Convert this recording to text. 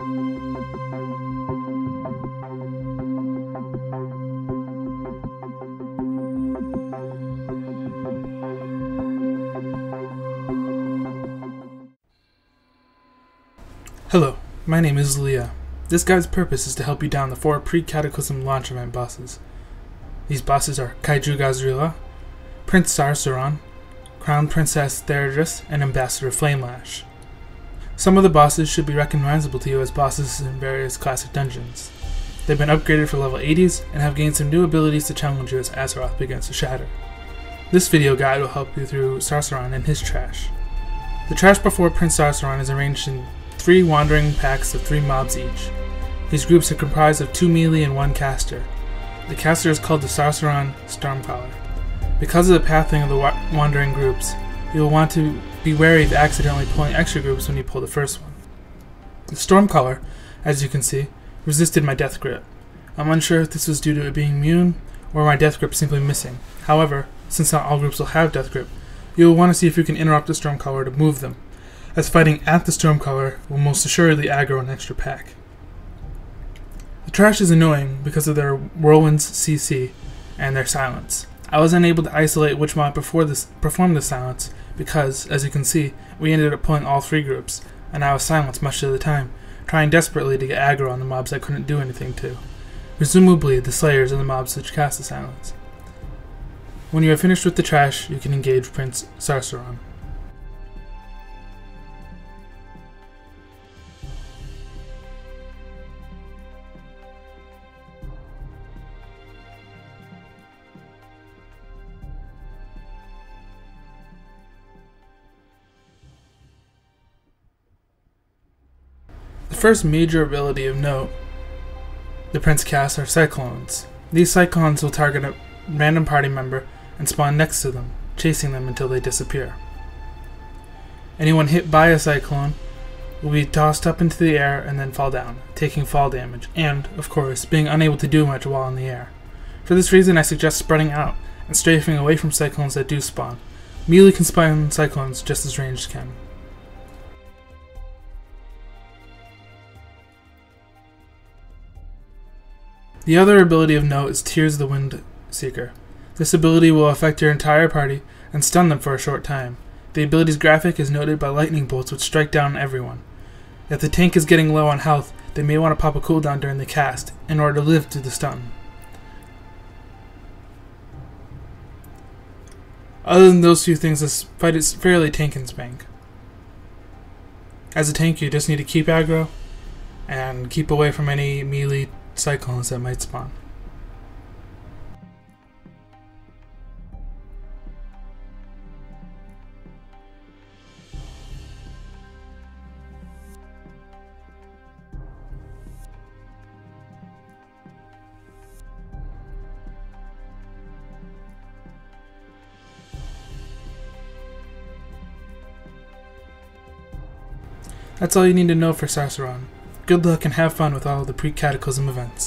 Hello, my name is Leah. This guide's purpose is to help you down the 4 pre-Cataclysm launch event bosses. These bosses are Kaiju Gazrilla, Prince Sarsuran, Crown Princess Theridris, and Ambassador Flamelash. Some of the bosses should be recognizable to you as bosses in various classic dungeons. They've been upgraded for level 80s and have gained some new abilities to challenge you as Azeroth begins to shatter. This video guide will help you through Sarsuran and his trash. The trash before Prince Sarsuran is arranged in 3 wandering packs of 3 mobs each. These groups are comprised of 2 melee and 1 caster. The caster is called the Sarsuran Stormcaller. Because of the pathing of the wandering groups, you will want to be wary of accidentally pulling extra groups when you pull the first one. The Stormcaller, as you can see, resisted my death grip. I'm unsure if this was due to it being immune, or my death grip simply missing. However, since not all groups will have death grip, you will want to see if you can interrupt the Stormcaller to move them, as fighting at the Stormcaller will most assuredly aggro an extra pack. The trash is annoying because of their Whirlwind's CC and their silence. I was unable to isolate which mob performed the silence because, as you can see, we ended up pulling all 3 groups, and I was silenced much of the time, trying desperately to get aggro on the mobs I couldn't do anything to. Presumably the Slayers are the mobs that cast the silence. When you are finished with the trash, you can engage Prince Sarsuran. The first major ability of note the Prince casts are Cyclones. These Cyclones will target a random party member and spawn next to them, chasing them until they disappear. Anyone hit by a Cyclone will be tossed up into the air and then fall down, taking fall damage, and, of course, being unable to do much while in the air. For this reason, I suggest spreading out and strafing away from Cyclones that do spawn. Melee can spawn Cyclones just as ranged can. The other ability of note is Tears of the Windseeker. This ability will affect your entire party and stun them for a short time. The ability's graphic is noted by lightning bolts which strike down everyone. If the tank is getting low on health, they may want to pop a cooldown during the cast in order to live through the stun. Other than those 2 things, this fight is fairly tank and spank. As a tank, you just need to keep aggro and keep away from any melee Cyclones that might spawn. That's all you need to know for Sarsuran. Good luck and have fun with all of the pre-Cataclysm events.